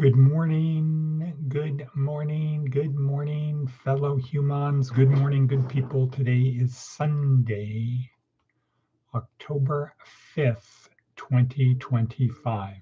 Good morning, fellow humans. Good morning, good people. Today is Sunday, October 5th, 2025.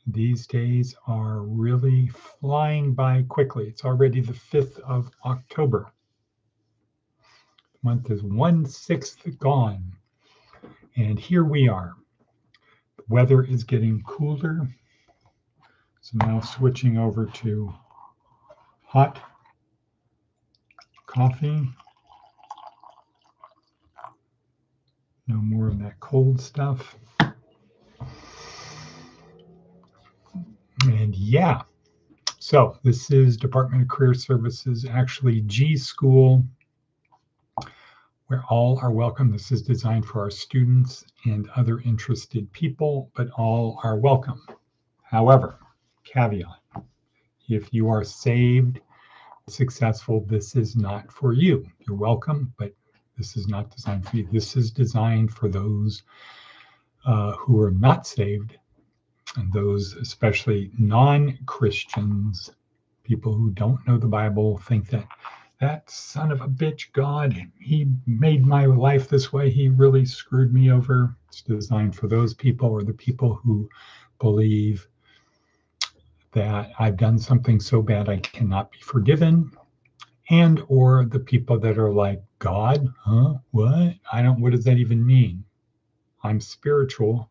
These days are really flying by quickly. It's already the 5th of October. The month is 1/6 gone. And here we are. The weather is getting cooler. So now switching over to hot coffee. No more of that cold stuff. And yeah, so this is Department of Career Services, actually G.school, where all are welcome. This is designed for our students and other interested people, but all are welcome. However, caveat, if you are saved, successful, this is not for you. You're welcome, but this is not designed for you. This is designed for those who are not saved, and those especially non-Christians, people who don't know the Bible, think that son of a bitch God, he made my life this way, he really screwed me over. It's designed for those people, or the people who believe that I've done something so bad I cannot be forgiven, and or the people that are like, God, huh? What does that even mean? I'm spiritual.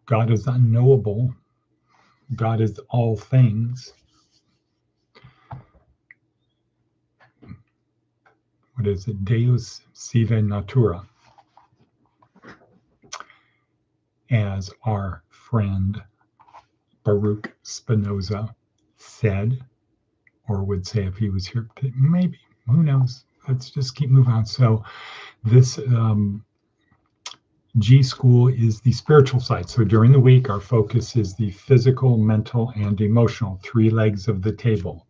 God is unknowable. God is all things. What is it? Deus sive natura. As our friend Baruch Spinoza said, or would say if he was here, maybe, who knows? Let's just keep moving on. So this G.school is the spiritual side. So during the week, our focus is the physical, mental, and emotional, 3 legs of the table.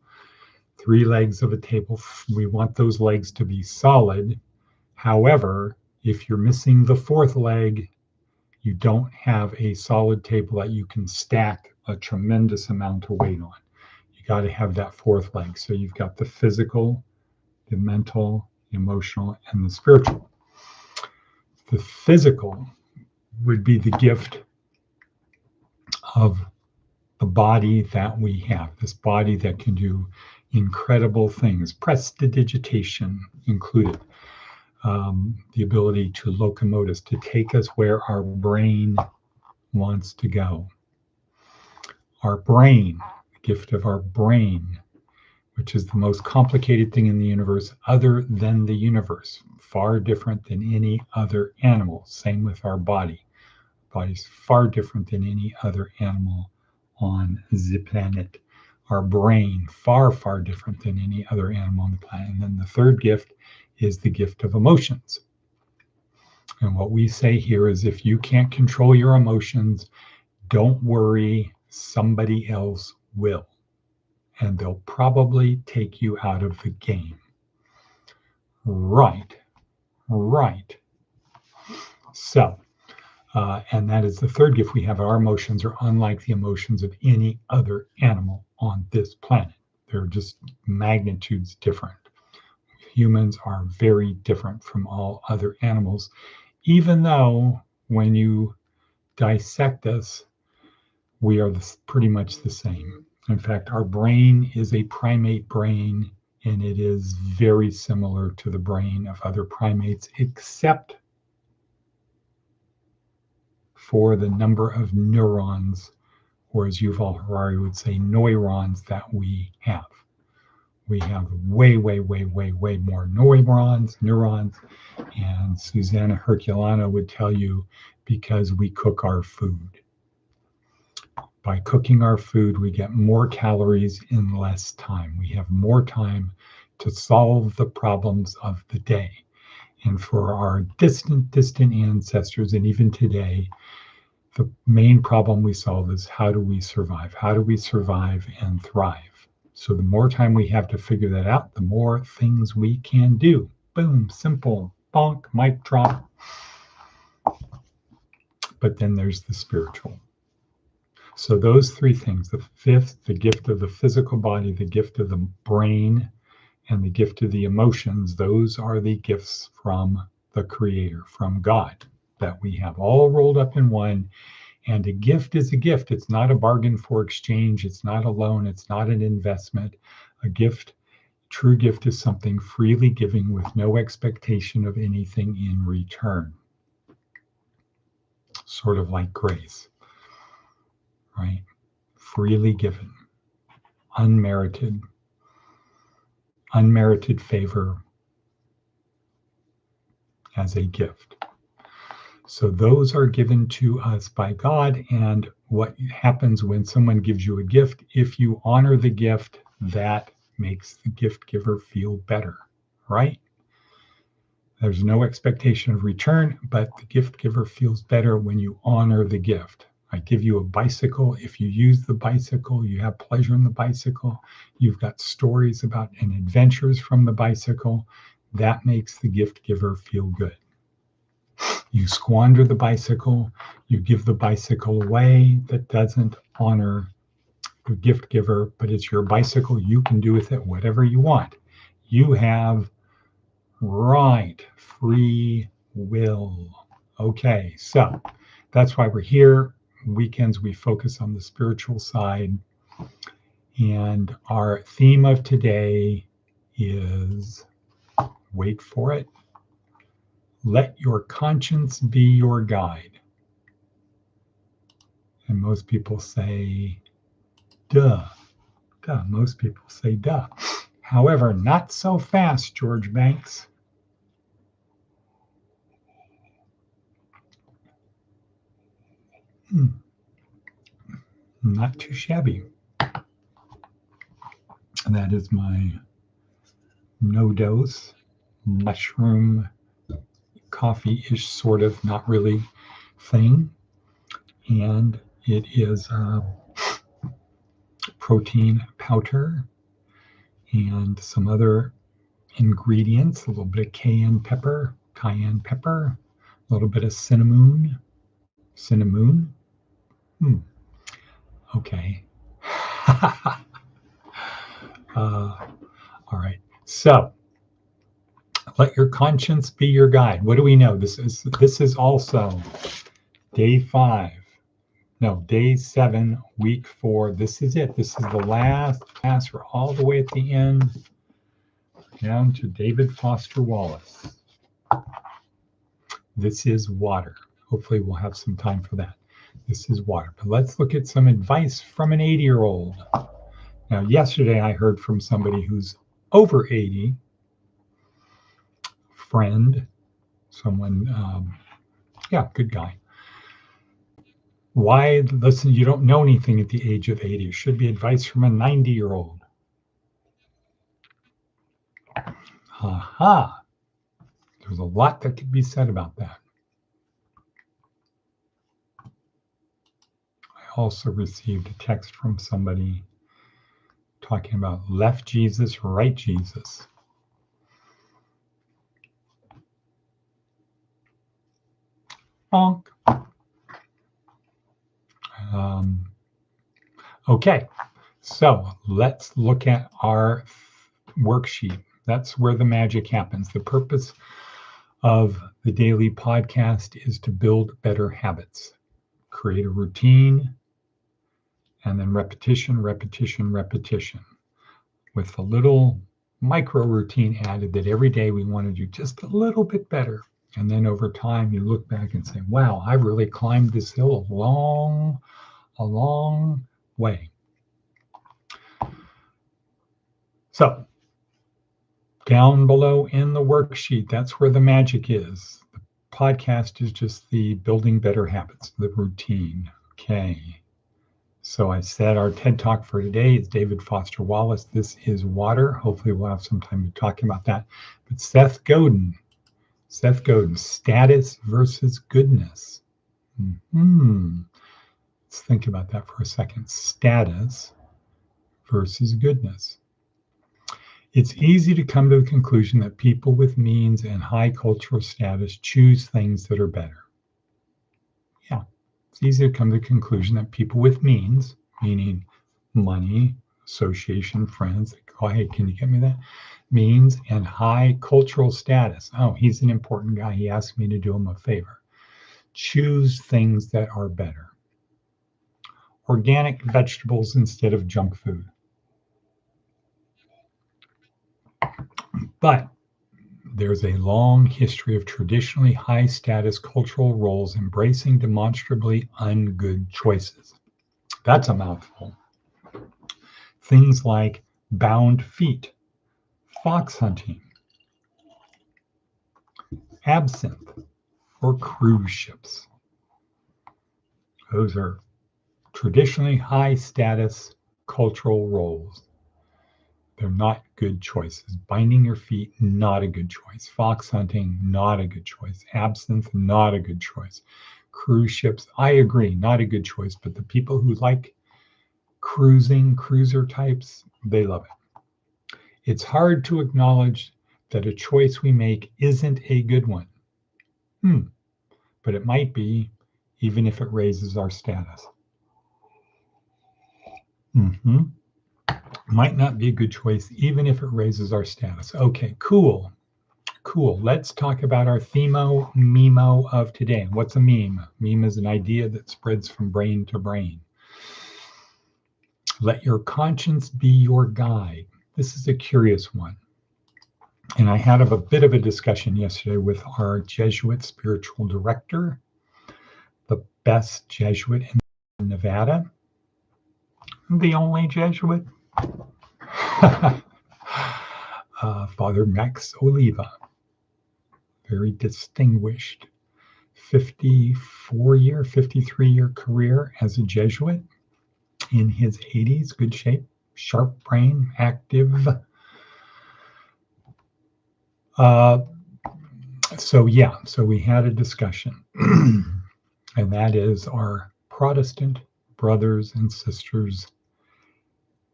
3 legs of a table. We want those legs to be solid. However, if you're missing the 4th leg, you don't have a solid table that you can stack a tremendous amount of weight on. You got to have that 4th leg. So you've got the physical, the mental, emotional, and the spiritual. The physical would be the gift of the body that we have, this body that can do incredible things, prestidigitation included, the ability to locomote us, to take us where our brain wants to go. Our brain, the gift of our brain, which is the most complicated thing in the universe other than the universe, far different than any other animal. Same with our body. Body's far different than any other animal on the planet. Our brain, far, far different than any other animal on the planet. And then the 3rd gift is the gift of emotions. And what we say here is if you can't control your emotions, don't worry, somebody else will. And they'll probably take you out of the game. Right. So, and that is the 3rd gift we have. Our emotions are unlike the emotions of any other animal on this planet. They're just magnitudes different. Humans are very different from all other animals, even though when you dissect us, we are pretty much the same. In fact, our brain is a primate brain, and it is very similar to the brain of other primates, except for the number of neurons, or as Yuval Harari would say, neurons that we have. We have way more neurons, and Susanna Herculano would tell you because we cook our food. By cooking our food, we get more calories in less time. We have more time to solve the problems of the day. And for our distant ancestors, and even today, the main problem we solve is how do we survive? How do we survive and thrive? So the more time we have to figure that out, the more things we can do. Boom, simple, bonk, mic drop. But then there's the spiritual. So those three things, the fifth, the gift of the physical body, the gift of the brain, and the gift of the emotions, those are the gifts from the Creator, from God, that we have all rolled up in one. And a gift is a gift. It's not a bargain for exchange. It's not a loan. It's not an investment. A gift, true gift, is something freely giving with no expectation of anything in return. Sort of like grace, right? Freely given, unmerited favor as a gift. So those are given to us by God. And what happens when someone gives you a gift, if you honor the gift, that makes the gift giver feel better, right? There's no expectation of return, but the gift giver feels better when you honor the gift. I give you a bicycle. If you use the bicycle, you have pleasure in the bicycle. You've got stories about and adventures from the bicycle. That makes the gift giver feel good. You squander the bicycle, you give the bicycle away, that doesn't honor the gift giver, but it's your bicycle. You can do with it whatever you want. You have free will. Okay, so that's why we're here. Weekends, we focus on the spiritual side. And our theme of today is, wait for it, let your conscience be your guide. And most people say, duh. Duh. Most people say, duh. However, not so fast, George Banks. Not too shabby. And that is my no dose mushroom coffee-ish sort of, not really thing. And it is protein powder and some other ingredients, a little bit of cayenne pepper, a little bit of cinnamon. Okay. All right. So let your conscience be your guide. What do we know? This is also day 7, week 4. This is it. This is the last class. We're all the way at the end, down to David Foster Wallace. This is water. Hopefully we'll have some time for that. This is water. But let's look at some advice from an 80-year-old. Now, yesterday I heard from somebody who's over 80, friend, someone, good guy. Why listen? You don't know anything at the age of 80. It should be advice from a 90-year-old. Aha. There's a lot that could be said about that. I also received a text from somebody talking about left Jesus, right Jesus. Bonk. Okay, so let's look at our worksheet. That's where the magic happens. The purpose of the daily podcast is to build better habits, create a routine, and then repetition, with a little micro routine added that every day we want to do just a little bit better. And then over time, you look back and say, wow, I really climbed this hill a long way. So down below in the worksheet, that's where the magic is. The podcast is just the building better habits, the routine. Okay. So I said our TED Talk for today is David Foster Wallace. This is water. Hopefully we'll have some time to talk about that. But Seth Godin, status versus goodness. Let's think about that for a second. Status versus goodness. It's easy to come to the conclusion that people with means and high cultural status choose things that are better. Yeah, It's easy to come to the conclusion that people with means, meaning money, association, friends, oh, hey, can you get me that? Means and high cultural status. Oh, he's an important guy. He asked me to do him a favor. Choose things that are better. Organic vegetables instead of junk food. But there's a long history of traditionally high status cultural roles embracing demonstrably ungood choices. That's a mouthful. Things like bound feet, fox hunting, absinthe, or cruise ships. Those are traditionally high status cultural roles. They're not good choices. Binding your feet, not a good choice. Fox hunting, not a good choice. Absinthe, not a good choice. Cruise ships, I agree, not a good choice. But the people who like cruising, cruiser types, they love it. It's hard to acknowledge that a choice we make isn't a good one. But it might be, even if it raises our status. Might not be a good choice, even if it raises our status. Okay, cool. Let's talk about our memo of today. What's a meme? Meme is an idea that spreads from brain to brain. Let your conscience be your guide. This is a curious one. And I had a bit of a discussion yesterday with our Jesuit spiritual director, the best Jesuit in Nevada, the only Jesuit. Father Max Oliva, very distinguished 53-year career as a Jesuit, in his 80s, good shape, sharp brain, active. So we had a discussion, and that is our Protestant brothers and sisters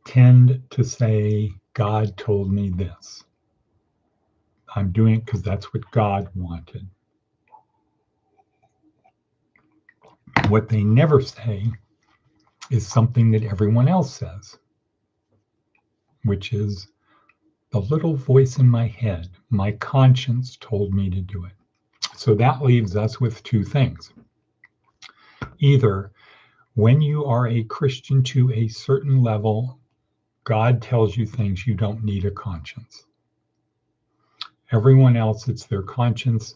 tend to say, God told me this. I'm doing it because that's what God wanted. What they never say is something that everyone else says, which is the little voice in my head, my conscience told me to do it. So that leaves us with two things. Either when you are a Christian to a certain level, God tells you things, you don't need a conscience. Everyone else, it's their conscience.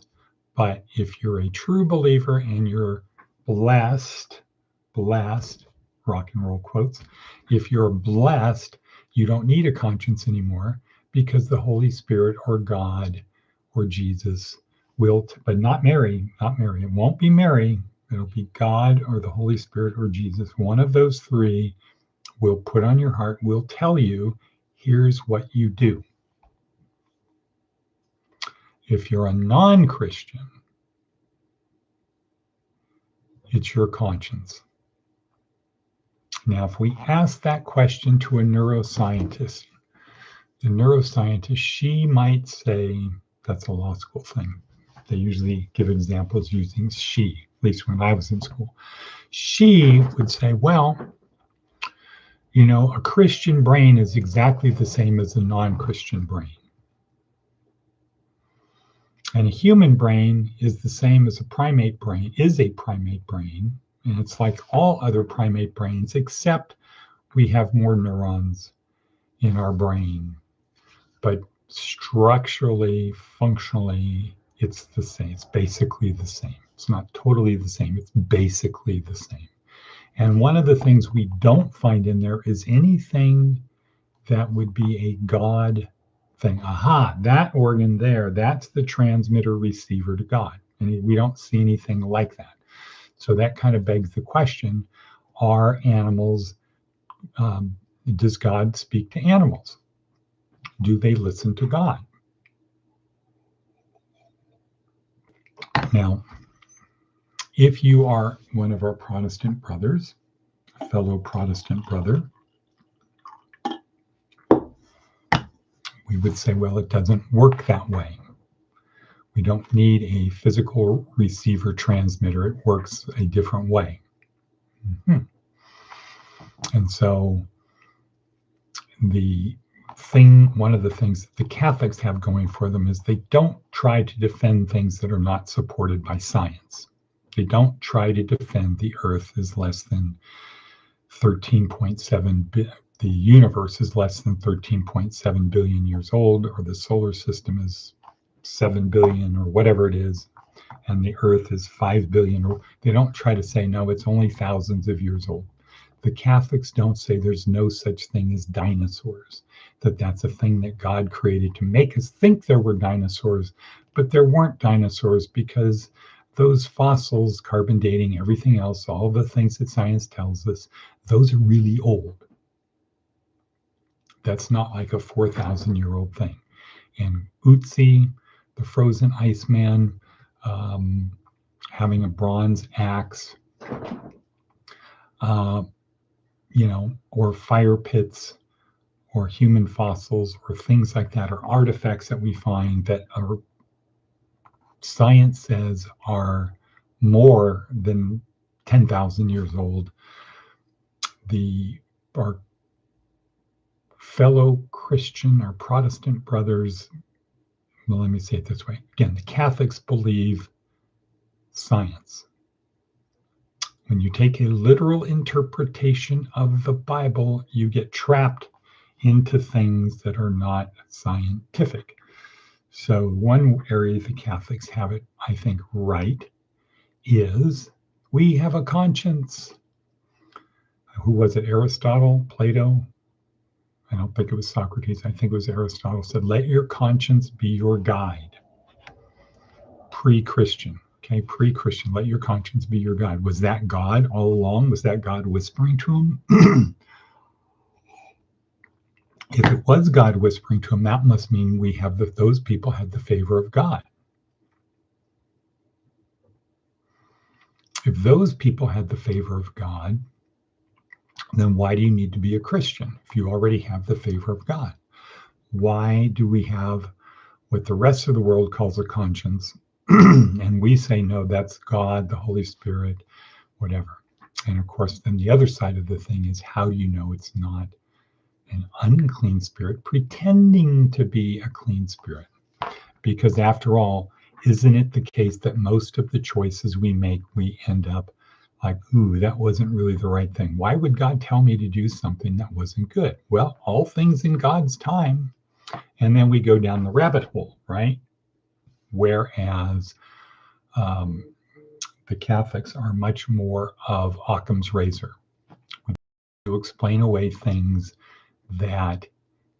But if you're a true believer and you're blessed, rock and roll quotes, if you're blessed, you don't need a conscience anymore because the Holy Spirit or God or Jesus will, but not Mary. It won't be Mary. It'll be God or the Holy Spirit or Jesus. One of those three will put on your heart, will tell you, here's what you do. If you're a non-Christian, it's your conscience. Now, if we ask that question to a neuroscientist, she might say, that's a law school thing. They usually give examples using she, at least when I was in school. She would say, well, a Christian brain is exactly the same as a non-Christian brain. And a human brain is the same as a primate brain, and it's like all other primate brains, except we have more neurons in our brain. But structurally, functionally, it's the same. It's basically the same. It's not totally the same. It's basically the same. And one of the things we don't find in there is anything that would be a God thing. Aha, that organ there, that's the transmitter receiver to God. And we don't see anything like that. So that kind of begs the question, are animals, does God speak to animals? Do they listen to God? Now, if you are one of our Protestant brothers, a fellow Protestant brother, we would say, well, it doesn't work that way. We don't need a physical receiver transmitter. It works a different way. Mhm. And so one of the things that the Catholics have going for them is they don't try to defend things that are not supported by science. They don't try to defend the Earth is less than 13.7, the universe is less than 13.7 billion years old, or the solar system is 7 billion, or whatever it is, and the Earth is 5 billion. They don't try to say, no, it's only thousands of years old. The Catholics don't say there's no such thing as dinosaurs, that that's a thing that God created to make us think there were dinosaurs, but there weren't dinosaurs because those fossils, carbon dating, everything else, all the things that science tells us, those are really old. That's not like a 4,000-year-old thing. And Utsi, the frozen Iceman, having a bronze axe, or fire pits, or human fossils, or things like that, or artifacts that we find that are science says are more than 10,000 years old. Our fellow Christian or Protestant brothers, well, let me say it this way. Again, the Catholics believe science. When you take a literal interpretation of the Bible, you get trapped into things that are not scientific. So one area the Catholics have it, I think, right, is we have a conscience. Who was it? Aristotle? Plato? I don't think it was Socrates. I think it was Aristotle said, let your conscience be your guide. Pre-Christian. Okay, pre-Christian, let your conscience be your guide. Was that God all along? Was that God whispering to him? If it was God whispering to him, that must mean those people had the favor of God. If those people had the favor of God, then why do you need to be a Christian if you already have the favor of God? Why do we have what the rest of the world calls a conscience, and we say, no, that's God, the Holy Spirit, whatever. And of course, then the other side of the thing is how you know it's not an unclean spirit pretending to be a clean spirit. Because after all, isn't it the case that most of the choices we make, we end up like, ooh, that wasn't really the right thing. Why would God tell me to do something that wasn't good? Well, all things in God's time. And then we go down the rabbit hole, right? Whereas the Catholics are much more of Occam's razor. To explain away things that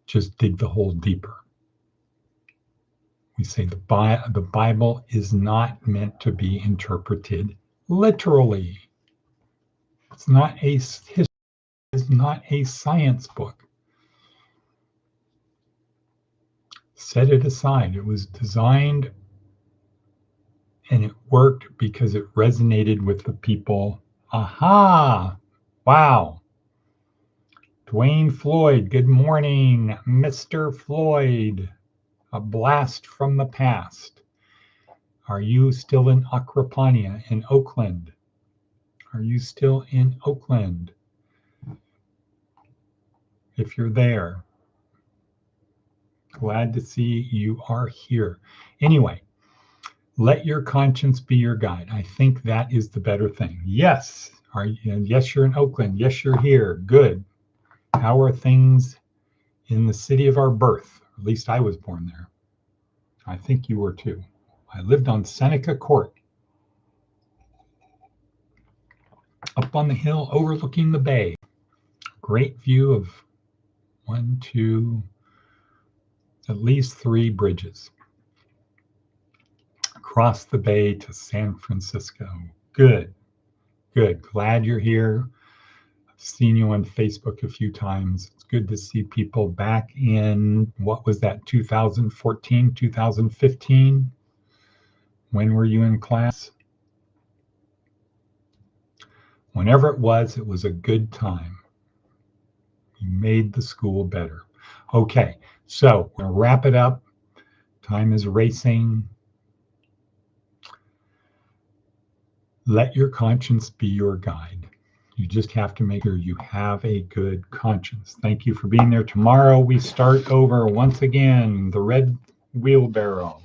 just dig the hole deeper. We say the Bible is not meant to be interpreted literally. It's not a science book. Set it aside. It was designed and it worked because it resonated with the people. Aha! Wow. Dwayne Floyd, good morning, Mr. Floyd. A blast from the past. Are you still in Acropania in Oakland? Are you still in Oakland? If you're there, glad to see you are here. Anyway, let your conscience be your guide. I think that is the better thing. Yes. Yes, you're in Oakland. Yes, you're here. Good. How are things in the city of our birth? At least I was born there. I think you were too. I lived on Seneca Court, up on the hill overlooking the bay. Great view of at least 3 bridges across the bay to San Francisco. Good. Glad you're here. I've seen you on Facebook a few times. It's good to see people back in, what was that, 2014, 2015? When were you in class? Whenever it was a good time. You made the school better. Okay, so we're going to wrap it up. Time is racing. Let your conscience be your guide. You just have to make sure you have a good conscience. Thank you for being there. Tomorrow we start over once again, the red wheelbarrow,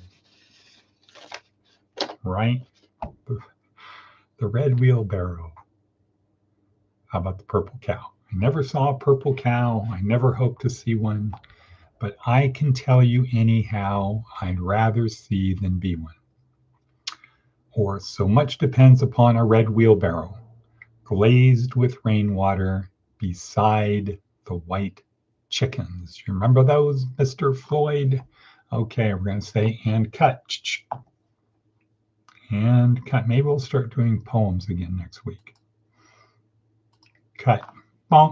right? The red wheelbarrow. How about the purple cow? I never saw a purple cow. I never hope to see one, but I can tell you anyhow, I'd rather see than be one. Or so much depends upon a red wheelbarrow, glazed with rainwater beside the white chickens. You remember those, Mr. Floyd? Okay, we're going to say and cut. And cut. Maybe we'll start doing poems again next week. Cut. Bonk.